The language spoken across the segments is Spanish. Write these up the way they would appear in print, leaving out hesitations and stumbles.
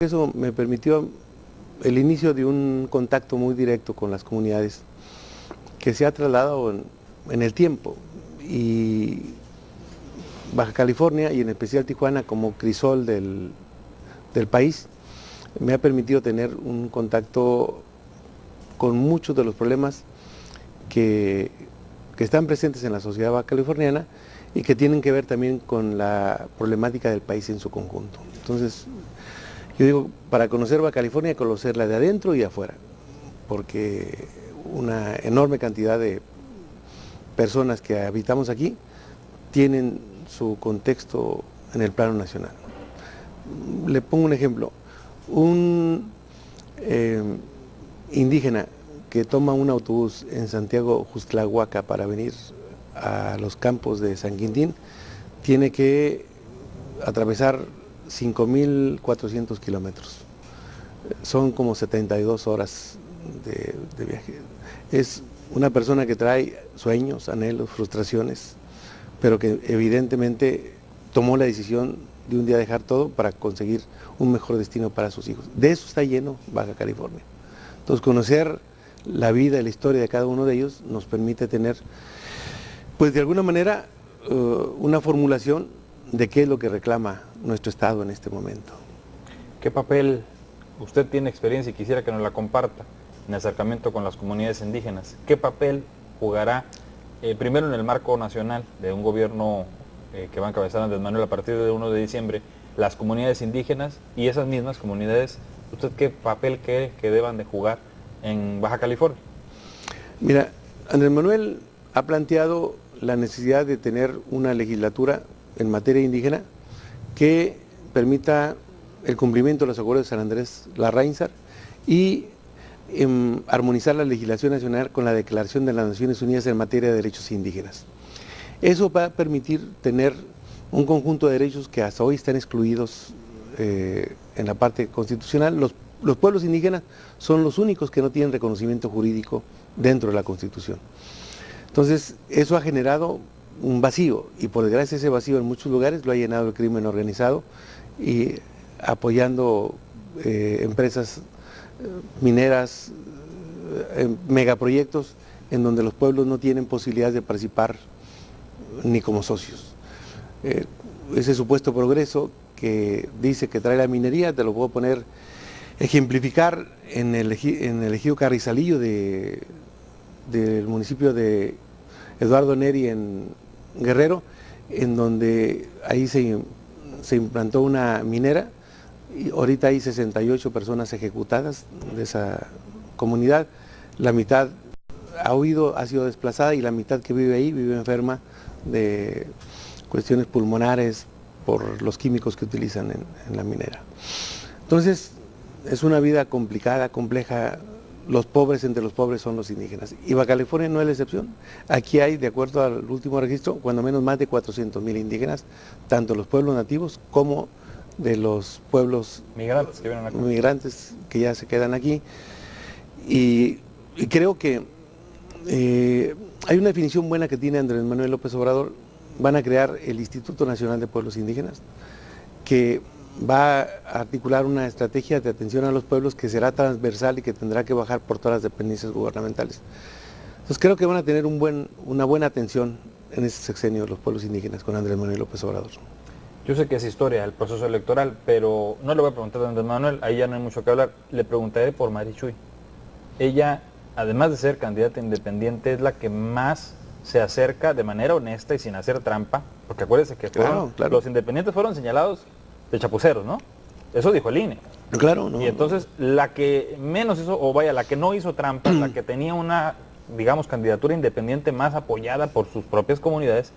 Eso me permitió el inicio de un contacto muy directo con las comunidades que se ha trasladado en el tiempo, y Baja California y en especial Tijuana como crisol del país me ha permitido tener un contacto con muchos de los problemas que están presentes en la sociedad baja californiana y que tienen que ver también con la problemática del país en su conjunto. Entonces, yo digo, para conocer Baja California hay que conocerla de adentro y de afuera, porque una enorme cantidad de personas que habitamos aquí tienen su contexto en el plano nacional. Le pongo un ejemplo. Un indígena que toma un autobús en Santiago Juxtlahuaca para venir a los campos de San Quintín tiene que atravesar 5.400 kilómetros. Son como 72 horas de viaje. Es una persona que trae sueños, anhelos, frustraciones, pero que evidentemente tomó la decisión de un día dejar todo para conseguir un mejor destino para sus hijos. De eso está lleno Baja California. Entonces, conocer la vida y la historia de cada uno de ellos nos permite tener, pues de alguna manera, una formulación de qué es lo que reclama nuestro Estado en este momento. ¿Qué papel usted tiene experiencia y quisiera que nos la comparta en el acercamiento con las comunidades indígenas? ¿Qué papel jugará primero en el marco nacional de un gobierno que va a encabezar Andrés Manuel a partir del 1 de diciembre, las comunidades indígenas y esas mismas comunidades, usted qué papel cree que deban de jugar en Baja California? Mira, Andrés Manuel ha planteado la necesidad de tener una legislatura en materia indígena que permita el cumplimiento de los acuerdos de San Andrés Larraínzar y armonizar la legislación nacional con la Declaración de las Naciones Unidas en materia de derechos indígenas. Eso va a permitir tener un conjunto de derechos que hasta hoy están excluidos en la parte constitucional. Los pueblos indígenas son los únicos que no tienen reconocimiento jurídico dentro de la Constitución. Entonces, eso ha generado un vacío, y por desgracia ese vacío en muchos lugares lo ha llenado el crimen organizado y apoyando empresas mineras, megaproyectos en donde los pueblos no tienen posibilidades de participar ni como socios. Ese supuesto progreso que dice que trae la minería, te lo puedo ejemplificar en el ejido Carrizalillo del municipio de Eduardo Neri en Guerrero, en donde ahí se implantó una minera y ahorita hay 68 personas ejecutadas de esa comunidad. La mitad ha sido desplazada y la mitad que vive ahí vive enferma de cuestiones pulmonares por los químicos que utilizan en la minera. Entonces, es una vida complicada, compleja. Los pobres entre los pobres son los indígenas. Y Baja California no es la excepción. Aquí hay, de acuerdo al último registro, cuando menos más de 400,000 indígenas, tanto los pueblos nativos como de los pueblos migrantes que ya se quedan aquí. Y creo que hay una definición buena que tiene Andrés Manuel López Obrador. Van a crear el Instituto Nacional de Pueblos Indígenas, que va a articular una estrategia de atención a los pueblos que será transversal y que tendrá que bajar por todas las dependencias gubernamentales. Entonces creo que van a tener una buena atención en este sexenio de los pueblos indígenas con Andrés Manuel López Obrador. Yo sé que es historia el proceso electoral, pero no le voy a preguntar a Andrés Manuel, ahí ya no hay mucho que hablar. Le preguntaré por Marichuy. Ella, además de ser candidata independiente, es la que más se acerca de manera honesta y sin hacer trampa, porque acuérdense que los independientes fueron señalados de chapuceros, ¿no? Eso dijo el INE. Claro, no. Y entonces la que menos hizo, o vaya, la que no hizo trampa, la que tenía una, digamos, candidatura independiente más apoyada por sus propias comunidades,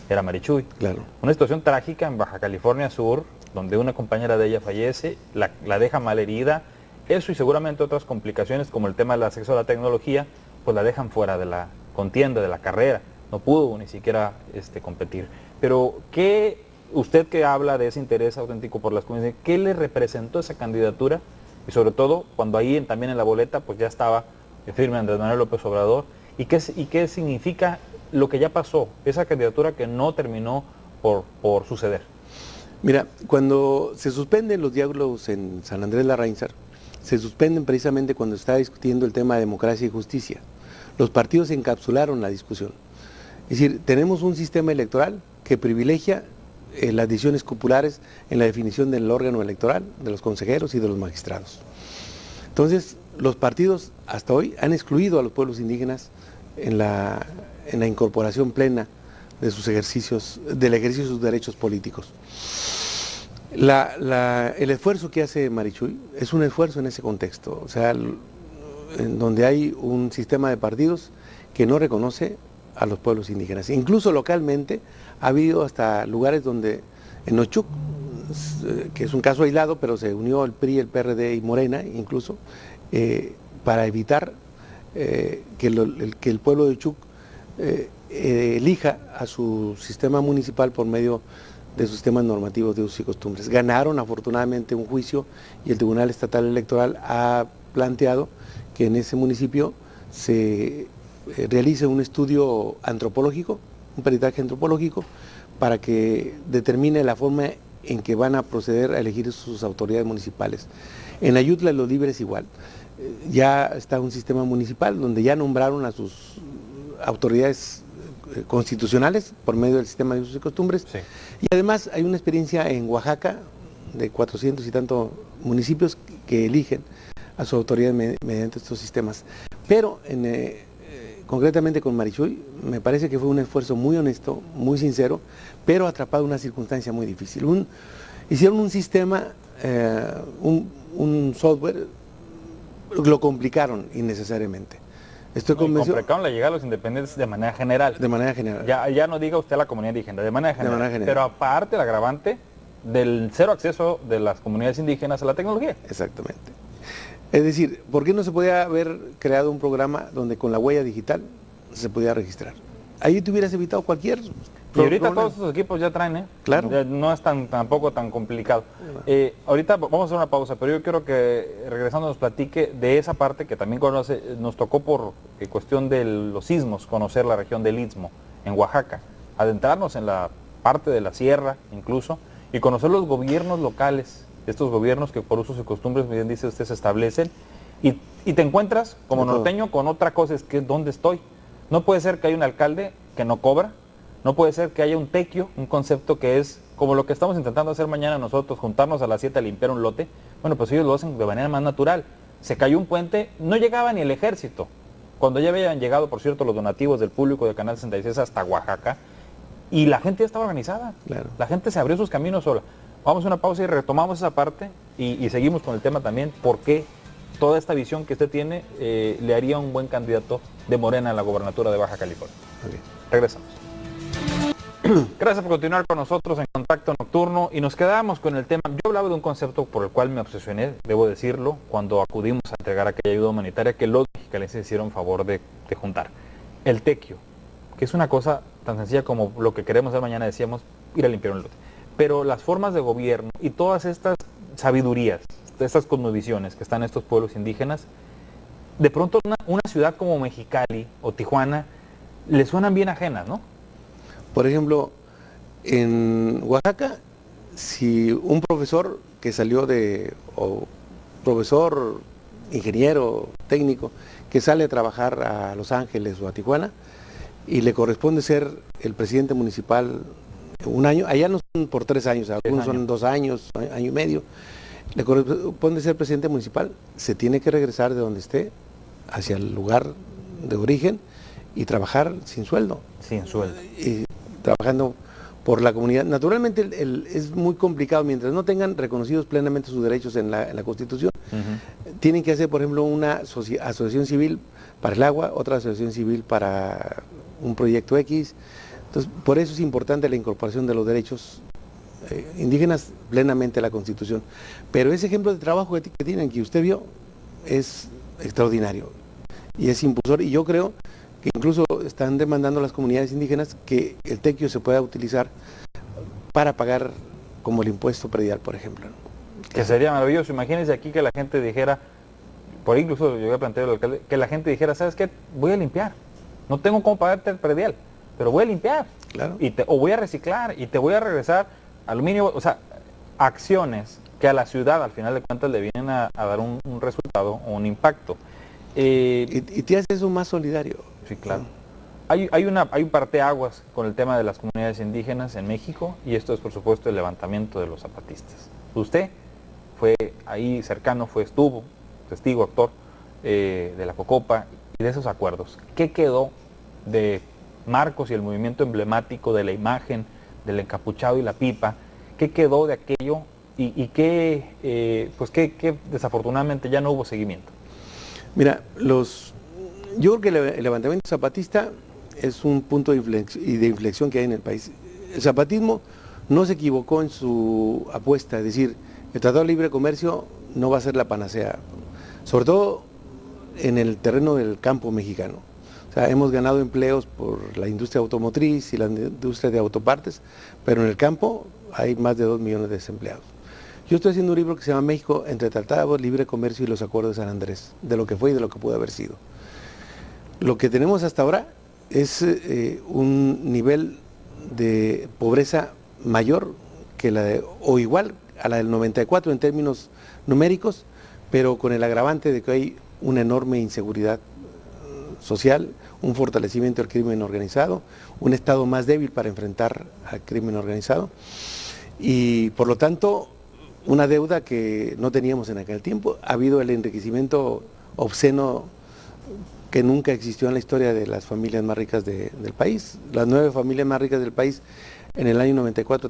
era Marichuy. Claro. Una situación trágica en Baja California Sur, donde una compañera de ella fallece, la deja malherida, eso y seguramente otras complicaciones como el tema del acceso a la tecnología, pues la dejan fuera de la contienda, de la carrera. No pudo ni siquiera competir. Pero, usted que habla de ese interés auténtico por las comunidades, ¿qué le representó esa candidatura? Y sobre todo, cuando ahí también en la boleta, pues ya estaba firme Andrés Manuel López Obrador. ¿Y qué significa lo que ya pasó, esa candidatura que no terminó por suceder? Mira, cuando se suspenden los diálogos en San Andrés Larraínzar, se suspenden precisamente cuando está discutiendo el tema de democracia y justicia. Los partidos encapsularon la discusión. Es decir, tenemos un sistema electoral que privilegia las decisiones populares en la definición del órgano electoral, de los consejeros y de los magistrados. Entonces, los partidos hasta hoy han excluido a los pueblos indígenas en la incorporación plena de sus ejercicios, del ejercicio de sus derechos políticos. El esfuerzo que hace Marichuy es un esfuerzo en ese contexto, o sea, en donde hay un sistema de partidos que no reconoce a los pueblos indígenas. Incluso localmente ha habido hasta lugares donde, en Ochuc, que es un caso aislado, pero se unió el PRI, el PRD y Morena incluso, para evitar que el pueblo de Ochuc elija a su sistema municipal por medio de sus sistemas normativos de usos y costumbres. Ganaron afortunadamente un juicio y el Tribunal Estatal Electoral ha planteado que en ese municipio se realice un estudio antropológico, un peritaje antropológico, para que determine la forma en que van a proceder a elegir sus autoridades municipales. En Ayutla de los Libres igual, ya está un sistema municipal donde ya nombraron a sus autoridades constitucionales por medio del sistema de usos y costumbres, sí. Y además hay una experiencia en Oaxaca de 400 y tantos municipios que eligen a su autoridad mediante estos sistemas. Pero concretamente con Marichuy, me parece que fue un esfuerzo muy honesto, muy sincero, pero atrapado en una circunstancia muy difícil. Hicieron un sistema, un software, lo complicaron innecesariamente. Estoy convencido. Complicaron la llegada de los independientes de manera general. De manera general. Ya no diga usted la comunidad indígena, de manera general. De manera general. Pero aparte el agravante del cero acceso de las comunidades indígenas a la tecnología. Exactamente. Es decir, ¿por qué no se podía haber creado un programa donde con la huella digital se podía registrar? Ahí te hubieras evitado cualquier y ahorita todos esos equipos ya traen, Claro. Ya no es tampoco tan complicado. Ahorita vamos a hacer una pausa, pero yo quiero que regresando nos platique de esa parte que también conoce, nos tocó por cuestión de los sismos, conocer la región del Istmo, en Oaxaca, adentrarnos en la parte de la sierra incluso, y conocer los gobiernos locales, estos gobiernos que por usos y costumbres, bien dice usted, se establecen, y te encuentras como norteño con otra cosa, es que ¿dónde estoy? No puede ser que haya un alcalde que no cobra, no puede ser que haya un tequio, un concepto que es como lo que estamos intentando hacer mañana nosotros, juntarnos a las 7 a limpiar un lote. Bueno, pues ellos lo hacen de manera más natural. Se cayó un puente, no llegaba ni el ejército. Cuando ya habían llegado, por cierto, los donativos del público de Canal 66 hasta Oaxaca, y la gente ya estaba organizada. Claro. La gente se abrió sus caminos sola. Vamos a una pausa y retomamos esa parte y seguimos con el tema también, por qué toda esta visión que usted tiene le haría un buen candidato de Morena a la gobernatura de Baja California. Okay. Regresamos. Gracias por continuar con nosotros en Contacto Nocturno y nos quedamos con el tema. Yo hablaba de un concepto por el cual me obsesioné, debo decirlo, cuando acudimos a entregar aquella ayuda humanitaria que los mexicalenses hicieron favor de juntar. El tequio, que es una cosa tan sencilla como lo que queremos hacer mañana, decíamos, ir a limpiar un lote. Pero las formas de gobierno y todas estas sabidurías, estas cosmovisiones que están en estos pueblos indígenas, de pronto una ciudad como Mexicali o Tijuana le suenan bien ajenas, ¿no? Por ejemplo, en Oaxaca, si un profesor que salió o profesor, ingeniero, técnico, que sale a trabajar a Los Ángeles o a Tijuana y le corresponde ser el presidente municipal un año, allá no son por 3 años, algunos son 2 años, año y medio, le corresponde ser presidente municipal, se tiene que regresar de donde esté hacia el lugar de origen y trabajar sin sueldo. Sin sueldo. Y trabajando por la comunidad. Naturalmente es muy complicado, mientras no tengan reconocidos plenamente sus derechos en la Constitución, tienen que hacer, por ejemplo, una asociación civil para el agua, otra asociación civil para un proyecto X. Entonces, por eso es importante la incorporación de los derechos indígenas plenamente a la Constitución. Pero ese ejemplo de trabajo que tienen, que usted vio, es extraordinario y es impulsor, y yo creo que incluso están demandando a las comunidades indígenas que el tequio se pueda utilizar para pagar como el impuesto predial, por ejemplo. Que sería maravilloso. Imagínense aquí que la gente dijera, por ahí incluso yo voy a plantear al alcalde, que la gente dijera, ¿sabes qué? Voy a limpiar. No tengo cómo pagarte el predial, pero voy a limpiar. Claro. O voy a reciclar y te voy a regresar aluminio. O sea, acciones que a la ciudad al final de cuentas le vienen a dar un resultado o un impacto. Y te hace eso más solidario. Sí, claro. Hay un parteaguas con el tema de las comunidades indígenas en México, y esto es por supuesto el levantamiento de los zapatistas. Usted fue ahí cercano, estuvo testigo, actor de la Cocopa y de esos acuerdos. ¿Qué quedó de Marcos y el movimiento emblemático de la imagen del encapuchado y la pipa? ¿Qué quedó de aquello y qué desafortunadamente ya no hubo seguimiento? Mira, yo creo que el levantamiento zapatista es un punto de inflexión que hay en el país. El zapatismo no se equivocó en su apuesta, es decir, el Tratado de Libre Comercio no va a ser la panacea, sobre todo en el terreno del campo mexicano. O sea, hemos ganado empleos por la industria automotriz y la industria de autopartes, pero en el campo hay más de 2 millones de desempleados. Yo estoy haciendo un libro que se llama México entre Tratados, Libre Comercio y los Acuerdos de San Andrés, de lo que fue y de lo que pudo haber sido. Lo que tenemos hasta ahora es un nivel de pobreza mayor que o igual a la del 94 en términos numéricos, pero con el agravante de que hay una enorme inseguridad social, un fortalecimiento del crimen organizado, un Estado más débil para enfrentar al crimen organizado y por lo tanto una deuda que no teníamos en aquel tiempo. Ha habido el enriquecimiento obsceno que nunca existió en la historia de las familias más ricas del país. Las 9 familias más ricas del país en el año 94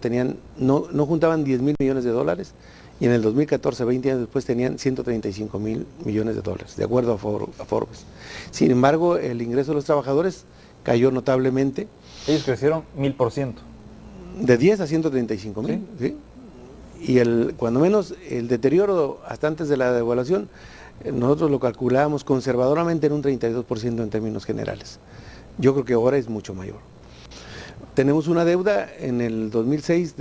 no juntaban 10.000 millones de dólares y en el 2014, 20 años después, tenían 135.000 millones de dólares, de acuerdo a Forbes. Sin embargo, el ingreso de los trabajadores cayó notablemente. Ellos crecieron 1000%. De 10 a 135.000, ¿sí? Y cuando menos el deterioro hasta antes de la devaluación, nosotros lo calculábamos conservadoramente en un 32% en términos generales. Yo creo que ahora es mucho mayor. Tenemos una deuda en el 2006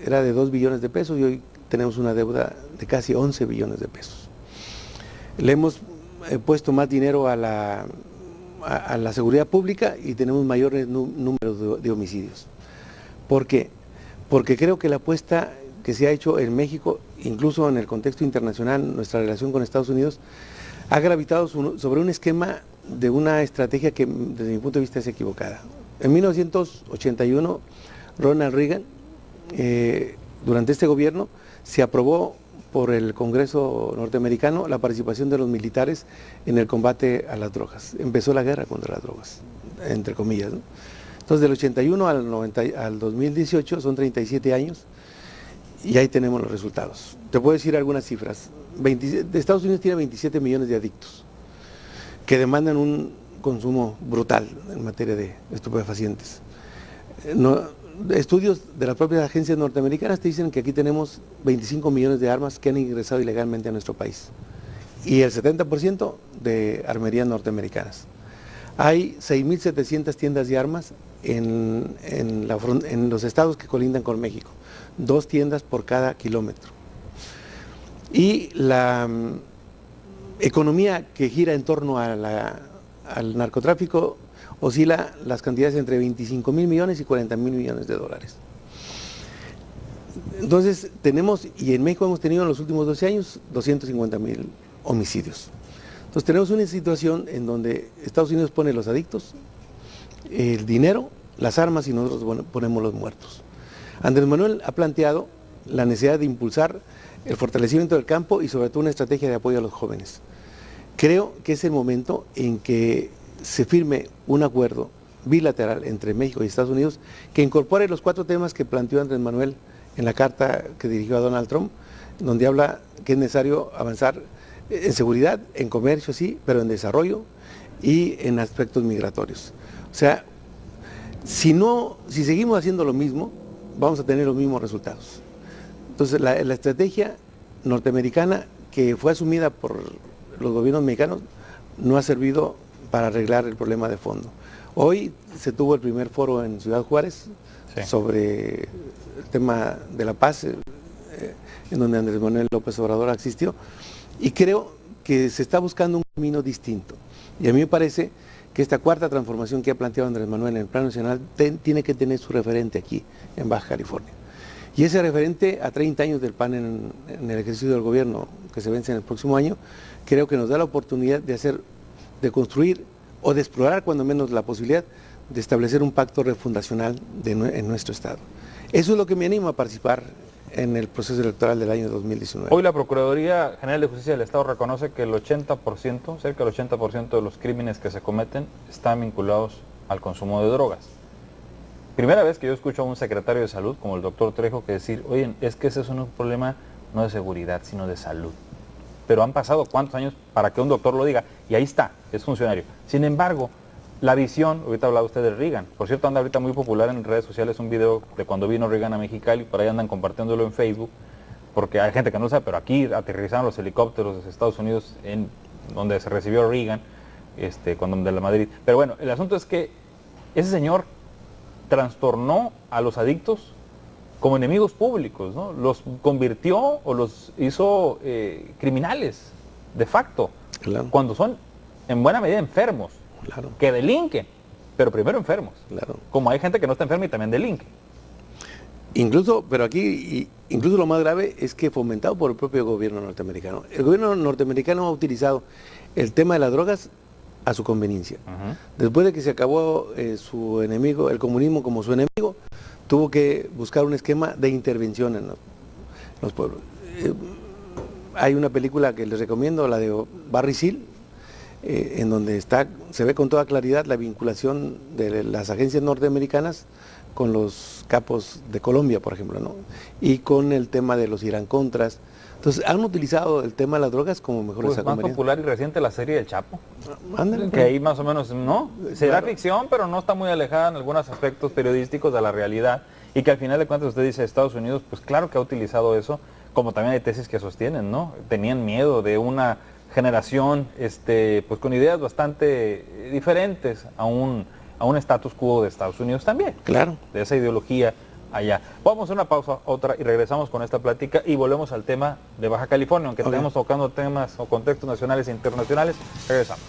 era de 2 billones de pesos y hoy tenemos una deuda de casi 11 billones de pesos. Le hemos puesto más dinero a la seguridad pública y tenemos mayores números de homicidios. ¿Por qué? Porque creo que la apuesta que se ha hecho en México, incluso en el contexto internacional, nuestra relación con Estados Unidos, ha gravitado sobre un esquema de una estrategia que desde mi punto de vista es equivocada. En 1981, Ronald Reagan, durante este gobierno, se aprobó por el Congreso norteamericano la participación de los militares en el combate a las drogas. Empezó la guerra contra las drogas, entre comillas, ¿no? Entonces, del 81 al 2018 son 37 años y ahí tenemos los resultados. Te puedo decir algunas cifras. Estados Unidos tiene 27 millones de adictos que demandan un consumo brutal en materia de estupefacientes. Estudios de las propias agencias norteamericanas te dicen que aquí tenemos 25 millones de armas que han ingresado ilegalmente a nuestro país y el 70% de armerías norteamericanas. Hay 6.700 tiendas de armas en los estados que colindan con México, 2 tiendas por cada kilómetro. Y la economía que gira en torno al narcotráfico oscila las cantidades entre 25.000 millones y 40.000 millones de dólares. Entonces y en México hemos tenido en los últimos 12 años 250.000 homicidios. Entonces tenemos una situación en donde Estados Unidos pone los adictos, el dinero, las armas y nosotros ponemos los muertos. Andrés Manuel ha planteado la necesidad de impulsar el fortalecimiento del campo y sobre todo una estrategia de apoyo a los jóvenes. Creo que es el momento en que se firme un acuerdo bilateral entre México y Estados Unidos que incorpore los 4 temas que planteó Andrés Manuel en la carta que dirigió a Donald Trump, donde habla que es necesario avanzar en seguridad, en comercio, sí, pero en desarrollo y en aspectos migratorios. O sea, si seguimos haciendo lo mismo, vamos a tener los mismos resultados. Entonces, la estrategia norteamericana que fue asumida por los gobiernos mexicanos no ha servido para arreglar el problema de fondo. Hoy se tuvo el primer foro en Ciudad Juárez sobre el tema de la paz, en donde Andrés Manuel López Obrador asistió, y creo que se está buscando un camino distinto. Y a mí me parece que esta 4ª transformación que ha planteado Andrés Manuel en el plano nacional tiene que tener su referente aquí, en Baja California. Y ese referente a 30 años del PAN en el ejercicio del gobierno que se vence en el próximo año, creo que nos da la oportunidad de construir o de explorar cuando menos la posibilidad de establecer un pacto refundacional en nuestro Estado. Eso es lo que me anima a participar en el proceso electoral del año 2019. Hoy la Procuraduría General de Justicia del Estado reconoce que el 80%, cerca del 80% de los crímenes que se cometen están vinculados al consumo de drogas. Primera vez que yo escucho a un secretario de salud como el doctor Trejo que decir, oye, es que ese es un problema no de seguridad, sino de salud. Pero han pasado cuántos años para que un doctor lo diga, y ahí está, es funcionario. Sin embargo, la visión, ahorita hablaba usted de Reagan, por cierto anda ahorita muy popular en redes sociales un video de cuando vino Reagan a Mexicali, por ahí andan compartiéndolo en Facebook, porque hay gente que no lo sabe, pero aquí aterrizaron los helicópteros de Estados Unidos en donde se recibió Reagan, cuando de la Madrid. Pero bueno, el asunto es que ese señor trastornó a los adictos como enemigos públicos, ¿no? Los convirtió o los hizo criminales, de facto, Claro. cuando son en buena medida enfermos, Claro. que delinquen, pero primero enfermos. Claro. Como hay gente que no está enferma y también delinque. Incluso, pero aquí, incluso lo más grave es que fomentado por el propio gobierno norteamericano. El gobierno norteamericano ha utilizado el tema de las drogas a su conveniencia. Después de que se acabó su enemigo, el comunismo como su enemigo, tuvo que buscar un esquema de intervención en los pueblos. Hay una película que les recomiendo, la de Barry Seal, en donde se ve con toda claridad la vinculación de las agencias norteamericanas con los capos de Colombia, por ejemplo, ¿no? Y con el tema de los Irán Contras. Entonces, han utilizado el tema de las drogas como mejor les Pues más popular y reciente la serie del Chapo. Ándale, Que ahí más o menos, ¿no? Será Claro. ficción, pero no está muy alejada en algunos aspectos periodísticos de la realidad. Y que al final de cuentas usted dice Estados Unidos, pues claro que ha utilizado eso, como también hay tesis que sostienen, ¿no? Tenían miedo de una generación pues con ideas bastante diferentes a un status quo de Estados Unidos también. Claro. De esa ideología allá. Vamos a hacer una pausa, otra, y regresamos con esta plática y volvemos al tema de Baja California, aunque estemos tocando temas o contextos nacionales e internacionales. Regresamos.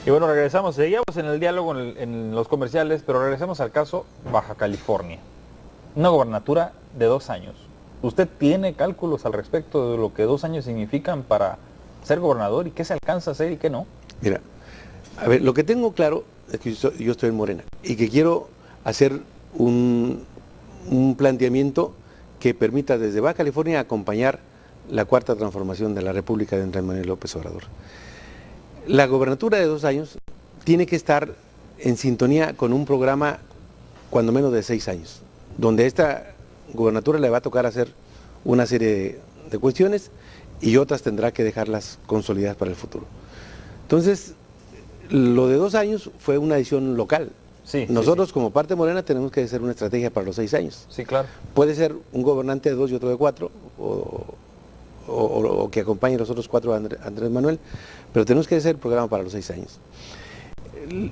Y bueno, regresamos, seguíamos en el diálogo en los comerciales, pero regresamos al caso Baja California. Una gobernatura de 2 años. ¿Usted tiene cálculos al respecto de lo que 2 años significan para ser gobernador y qué se alcanza a hacer y qué no? Mira, a ver, lo que tengo claro es que yo estoy en Morena y que quiero hacer un planteamiento que permita desde Baja California acompañar la cuarta transformación de la República de Andrés Manuel López Obrador. La gobernatura de 2 años tiene que estar en sintonía con un programa cuando menos de 6 años, donde esta gobernatura le va a tocar hacer una serie de cuestiones y otras tendrá que dejarlas consolidadas para el futuro. Entonces, lo de 2 años fue una decisión local. Sí, Nosotros como parte morena tenemos que hacer una estrategia para los 6 años. Sí, claro. Puede ser un gobernante de 2 y otro de 4, o que acompañe a los otros 4 a Andrés Manuel, pero tenemos que hacer el programa para los 6 años.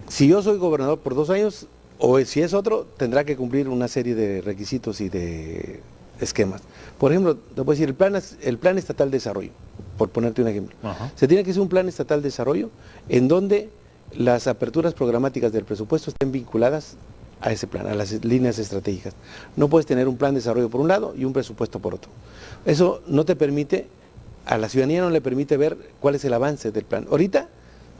Si yo soy gobernador por 2 años, o si es otro, tendrá que cumplir una serie de requisitos y de esquemas. Por ejemplo, te puedo decir, el plan estatal de desarrollo, por ponerte un ejemplo. Se tiene que hacer un plan estatal de desarrollo en donde las aperturas programáticas del presupuesto estén vinculadas a ese plan, a las líneas estratégicas. No puedes tener un plan de desarrollo por un lado y un presupuesto por otro. Eso no te permite, a la ciudadanía no le permite ver cuál es el avance del plan. Ahorita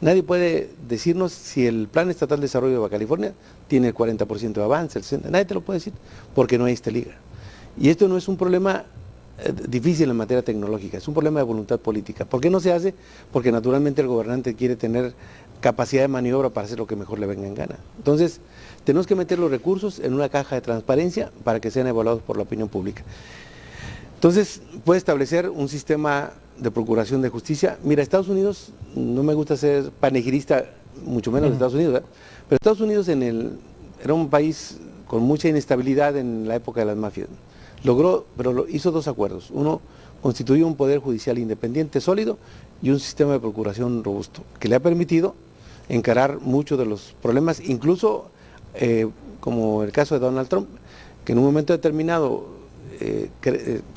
nadie puede decirnos si el plan estatal de desarrollo de Baja California tiene el 40% de avance, el 60%, nadie te lo puede decir, porque no hay esta liga. Y esto no es un problema difícil en materia tecnológica, es un problema de voluntad política. ¿Por qué no se hace? Porque naturalmente el gobernante quiere tener capacidad de maniobra para hacer lo que mejor le venga en gana. Entonces, tenemos que meter los recursos en una caja de transparencia para que sean evaluados por la opinión pública. Entonces, puede establecer un sistema de procuración de justicia. Mira, Estados Unidos, no me gusta ser panegirista, mucho menos de Estados Unidos, ¿verdad? Pero Estados Unidos era un país con mucha inestabilidad en la época de las mafias. Hizo 2 acuerdos. Uno, constituyó un poder judicial independiente, sólido, y un sistema de procuración robusto, que le ha permitido encarar muchos de los problemas, incluso como el caso de Donald Trump, que en un momento determinado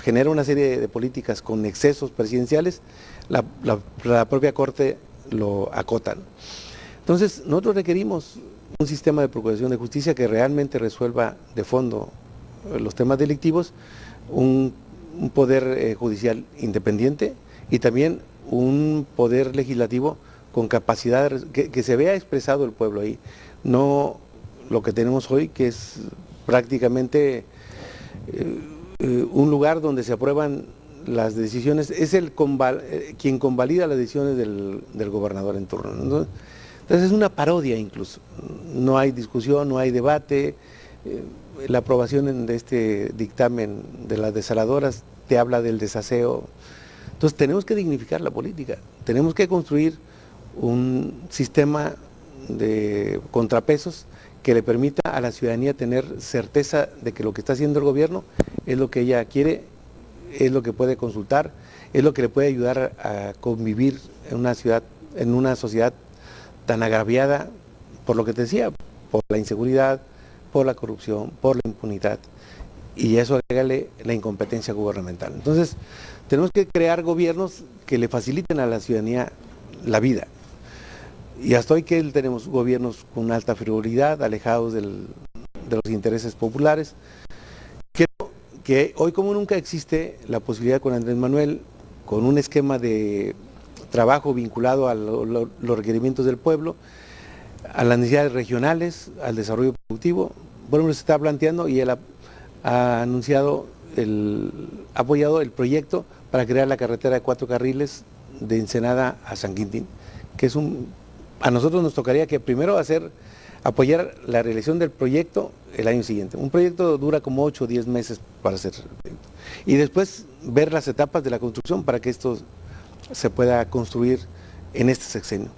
genera una serie de políticas con excesos presidenciales, la propia Corte lo acota. Entonces, nosotros requerimos un sistema de procuración de justicia que realmente resuelva de fondo los temas delictivos, un poder judicial independiente y también un poder legislativo con capacidad, que se vea expresado el pueblo ahí, no lo que tenemos hoy, que es prácticamente un lugar donde se aprueban las decisiones, es quien convalida las decisiones del gobernador en turno, ¿no? Entonces es una parodia incluso, no hay discusión, no hay debate, la aprobación de este dictamen de las desaladoras te habla del desaseo. Entonces tenemos que dignificar la política, tenemos que construir un sistema de contrapesos que le permita a la ciudadanía tener certeza de que lo que está haciendo el gobierno es lo que ella quiere, es lo que puede consultar, es lo que le puede ayudar a convivir en una ciudad, en una sociedad tan agraviada por lo que te decía, por la inseguridad, por la corrupción, por la impunidad, y eso agrégale la incompetencia gubernamental. Entonces, tenemos que crear gobiernos que le faciliten a la ciudadanía la vida. Y hasta hoy que tenemos gobiernos con alta frivolidad, alejados de los intereses populares. Creo que hoy como nunca existe la posibilidad con Andrés Manuel, con un esquema de trabajo vinculado a los requerimientos del pueblo, a las necesidades regionales, al desarrollo productivo. Bueno, se está planteando y él ha anunciado, ha apoyado el proyecto para crear la carretera de 4 carriles de Ensenada a San Quintín, que es a nosotros nos tocaría que primero apoyar la realización del proyecto el año siguiente. Un proyecto dura como 8 o 10 meses para hacer el proyecto. Y después ver las etapas de la construcción para que esto se pueda construir en este sexenio.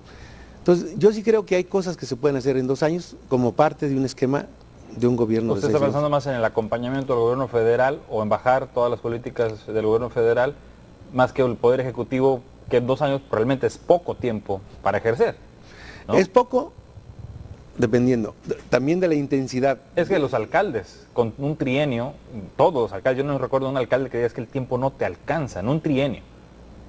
Entonces, yo sí creo que hay cosas que se pueden hacer en 2 años como parte de un esquema de un gobierno. ¿Usted está pensando más en el acompañamiento del gobierno federal o en bajar todas las políticas del gobierno federal, más que el Poder Ejecutivo, que en 2 años probablemente es poco tiempo para ejercer, ¿no? Es poco, dependiendo también de la intensidad. Es que los alcaldes, con un trienio, todos los alcaldes, yo no recuerdo un alcalde que diga que el tiempo no te alcanza, en un trienio.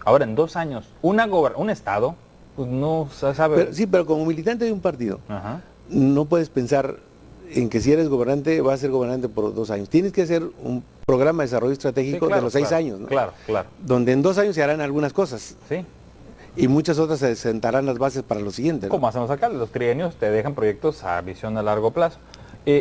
Ahora, en 2 años, un estado, pues no sabe... Pero como militante de un partido, Ajá. no puedes pensar en que si eres gobernante, vas a ser gobernante por 2 años. Tienes que hacer un programa de desarrollo estratégico, sí, claro, de los 6 años, ¿no? Claro, claro. Donde en 2 años se harán algunas cosas. Sí. Y muchas otras se sentarán las bases para lo siguiente, ¿no? Como hacen los alcaldes, los trienios te dejan proyectos a visión a largo plazo.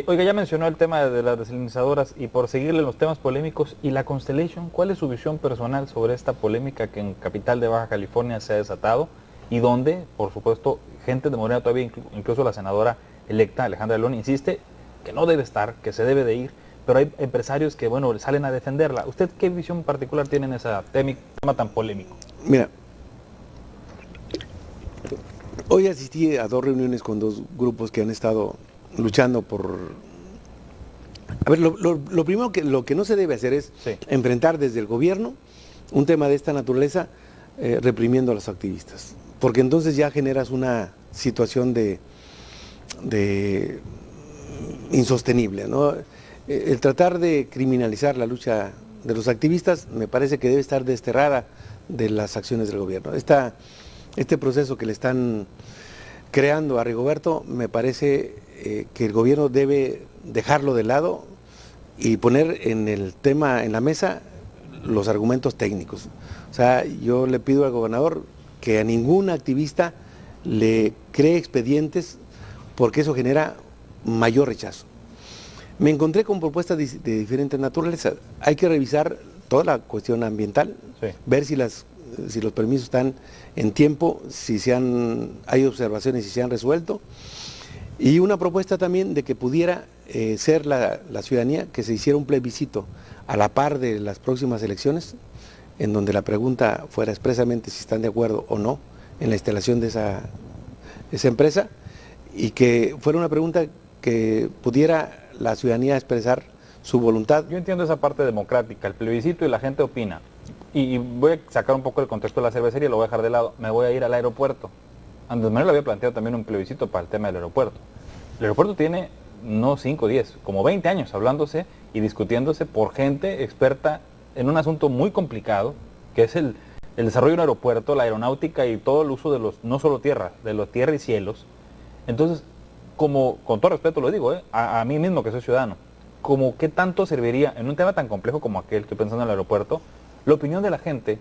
Oiga, ya mencionó el tema de las desalinizadoras y por seguirle los temas polémicos, ¿y la Constellation? ¿Cuál es su visión personal sobre esta polémica que en capital de Baja California se ha desatado y donde, por supuesto, gente de Morena todavía, incluso la senadora electa Alejandra León, insiste que no debe estar, que se debe de ir, pero hay empresarios que, bueno, salen a defenderla? ¿Usted qué visión particular tiene en ese tema tan polémico? Mira, hoy asistí a 2 reuniones con 2 grupos que han estado luchando por... A ver, lo primero lo que no se debe hacer es enfrentar desde el gobierno un tema de esta naturaleza reprimiendo a los activistas, porque entonces ya generas una situación de insostenible, ¿no? El tratar de criminalizar la lucha de los activistas me parece que debe estar desterrada de las acciones del gobierno. Este proceso que le están creando a Rigoberto, me parece que el gobierno debe dejarlo de lado y poner en la mesa los argumentos técnicos. O sea, yo le pido al gobernador que a ningún activista le cree expedientes, porque eso genera mayor rechazo. Me encontré con propuestas de diferentes naturaleza. Hay que revisar toda la cuestión ambiental, sí, ver si los permisos están en tiempo, si hay observaciones y se han resuelto. Y una propuesta también de que pudiera ser la ciudadanía que se hiciera un plebiscito a la par de las próximas elecciones, en donde la pregunta fuera expresamente si están de acuerdo o no en la instalación de esa empresa, y que fuera una pregunta que pudiera la ciudadanía expresar su voluntad. Yo entiendo esa parte democrática, el plebiscito y la gente opina. Y voy a sacar un poco el contexto de la cervecería, lo voy a dejar de lado. Me voy a ir al aeropuerto. Andrés Manuel había planteado también un plebiscito para el tema del aeropuerto. El aeropuerto tiene no 5, 10, como 20 años hablándose y discutiéndose por gente experta en un asunto muy complicado, que es el desarrollo de un aeropuerto, la aeronáutica y todo el uso de los, no solo tierra, de los tierra y cielos. Entonces, con todo respeto lo digo, a mí mismo que soy ciudadano, como qué tanto serviría en un tema tan complejo como aquel, estoy pensando en el aeropuerto, la opinión de la gente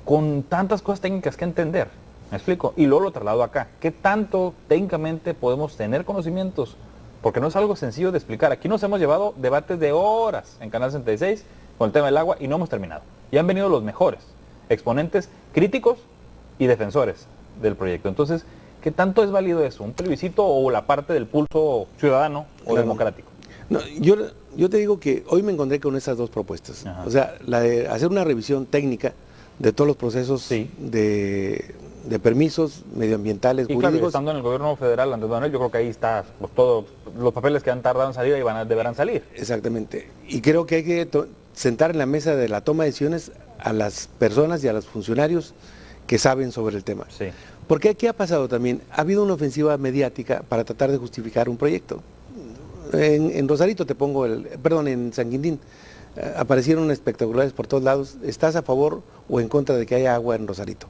con tantas cosas técnicas que entender. ¿Me explico? Y luego lo traslado acá. ¿Qué tanto técnicamente podemos tener conocimientos? Porque no es algo sencillo de explicar. Aquí nos hemos llevado debates de horas en Canal 66 con el tema del agua y no hemos terminado. Y han venido los mejores exponentes críticos y defensores del proyecto. Entonces, ¿qué tanto es válido eso? ¿Un plebiscito o la parte del pulso ciudadano o democrático? No, yo te digo que hoy me encontré con esas dos propuestas. Ajá. O sea, la de hacer una revisión técnica de todos los procesos sí. de permisos medioambientales, y jurídicos. Claro, estando en el gobierno federal, Andrés Manuel, yo creo que ahí está, pues, todos los papeles que han tardado en salir ahí deberán salir. Exactamente. Y creo que hay que sentar en la mesa de la toma de decisiones a las personas y a los funcionarios que saben sobre el tema. Sí. Porque aquí ha pasado también, ha habido una ofensiva mediática para tratar de justificar un proyecto. En Rosarito en San Quintín, aparecieron espectaculares por todos lados. ¿Estás a favor o en contra de que haya agua en Rosarito?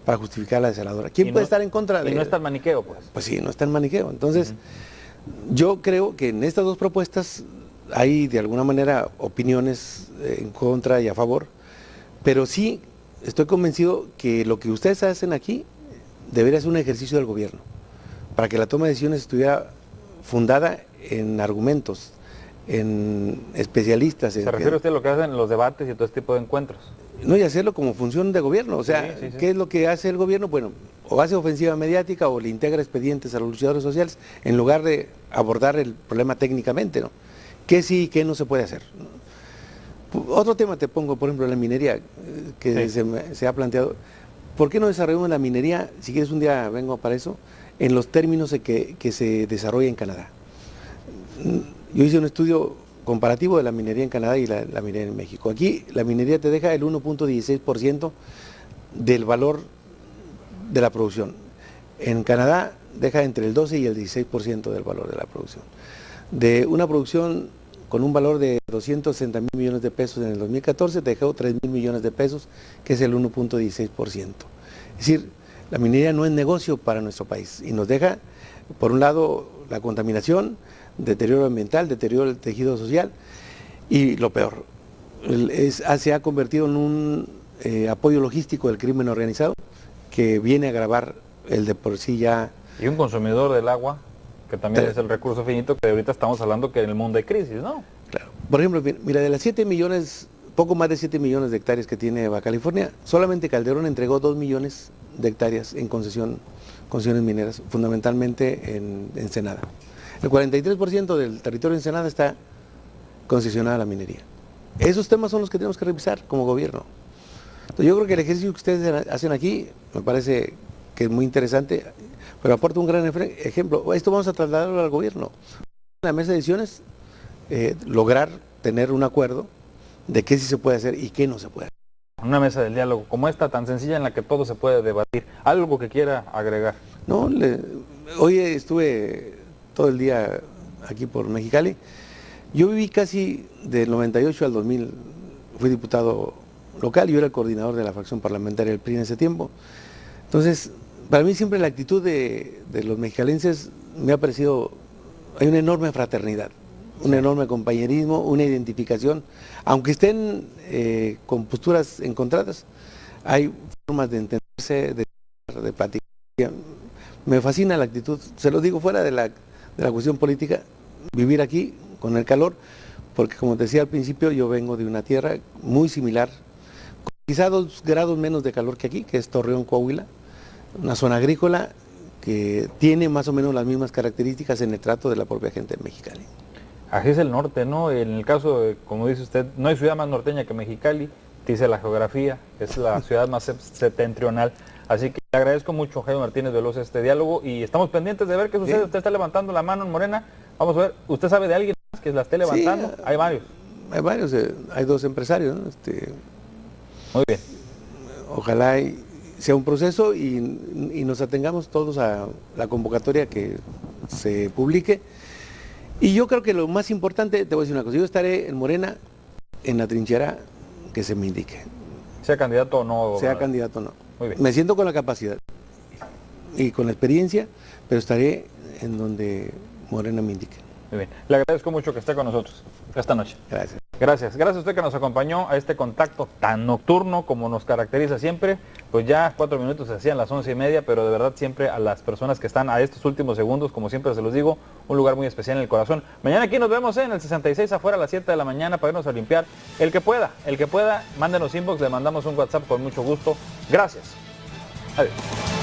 Para justificar la desaladora. ¿Quién puede estar en contra de...? Y no está el maniqueo, pues. Pues sí, no está el maniqueo. Entonces, yo creo que en estas dos propuestas hay de alguna manera opiniones en contra y a favor, pero sí estoy convencido que lo que ustedes hacen aquí debería ser un ejercicio del gobierno, para que la toma de decisiones estuviera fundada en argumentos, en especialistas. ¿Se refiere usted a lo que hacen en los debates y todo este tipo de encuentros? No, y hacerlo como función de gobierno. O sea, sí. ¿Qué es lo que hace el gobierno? Bueno, o hace ofensiva mediática o le integra expedientes a los luchadores sociales en lugar de abordar el problema técnicamente, ¿no? ¿Qué sí y qué no se puede hacer? Otro tema te pongo, por ejemplo, la minería, que sí. se ha planteado. ¿Por qué no desarrollamos la minería, si quieres un día vengo para eso, en los términos de que se desarrolla en Canadá? Yo hice un estudio comparativo de la minería en Canadá y la minería en México. Aquí la minería te deja el 1.16% del valor de la producción. En Canadá deja entre el 12 y el 16% del valor de la producción. De una producción con un valor de 260,000 millones de pesos en el 2014, te dejó 3,000 millones de pesos, que es el 1.16%. Es decir, la minería no es negocio para nuestro país y nos deja, por un lado, la contaminación, deterioro ambiental, deterioro del tejido social y lo peor, se ha convertido en un apoyo logístico del crimen organizado que viene a agravar el de por sí ya... Y un consumidor del agua, que también es el recurso finito, que ahorita estamos hablando que en el mundo hay crisis, ¿no? Claro. Por ejemplo, mira, de las 7 millones, poco más de 7 millones de hectáreas que tiene Baja California, solamente Calderón entregó 2 millones de hectáreas en concesiones mineras, fundamentalmente en Ensenada. El 43% del territorio de Ensenada está concesionado a la minería. Esos temas son los que tenemos que revisar como gobierno. Entonces, yo creo que el ejercicio que ustedes hacen aquí me parece que es muy interesante, pero aporta un gran ejemplo. Esto vamos a trasladarlo al gobierno. En la mesa de decisiones, lograr tener un acuerdo de qué sí se puede hacer y qué no se puede hacer. Una mesa del diálogo como esta, tan sencilla, en la que todo se puede debatir. ¿Algo que quiera agregar? No, hoy estuve todo el día aquí por Mexicali. Yo viví casi del 98 al 2000, fui diputado local, yo era el coordinador de la fracción parlamentaria del PRI en ese tiempo. Entonces, para mí siempre la actitud de los mexicalenses me ha parecido, hay una enorme fraternidad, un enorme compañerismo, una identificación, aunque estén con posturas encontradas, hay formas de entenderse, de platicar. Me fascina la actitud, se lo digo fuera de la cuestión política, vivir aquí con el calor, porque como te decía al principio, yo vengo de una tierra muy similar, quizá 2 grados menos de calor que aquí, que es Torreón, Coahuila, una zona agrícola que tiene más o menos las mismas características en el trato de la propia gente de Mexicali. Así es el norte, ¿no? En el caso de, como dice usted, no hay ciudad más norteña que Mexicali, dice la geografía, es la ciudad más septentrional. Así que le agradezco mucho, Jaime Martínez Veloz, este diálogo y estamos pendientes de ver qué sucede. Sí. Usted está levantando la mano en Morena. Vamos a ver, ¿usted sabe de alguien más que la esté levantando? Sí, hay varios. Hay varios, hay 2 empresarios, ¿no? Muy bien. Ojalá sea un proceso y nos atengamos todos a la convocatoria que se publique. Y yo creo que lo más importante, te voy a decir una cosa, yo estaré en Morena en la trinchera que se me indique. Sea candidato o no. Sea candidato o no. Muy bien. Me siento con la capacidad y con la experiencia, pero estaré en donde Morena me indique. Muy bien. Le agradezco mucho que esté con nosotros. esta noche. Gracias. Gracias. Gracias a usted que nos acompañó a este contacto tan nocturno como nos caracteriza siempre. Pues ya 4 minutos se hacían las 11:30, pero de verdad siempre a las personas que están a estos últimos segundos, como siempre se los digo, un lugar muy especial en el corazón. Mañana aquí nos vemos en el 66 afuera a las 7 de la mañana para irnos a limpiar. El que pueda, mándenos inbox, le mandamos un WhatsApp con mucho gusto. Gracias. Adiós.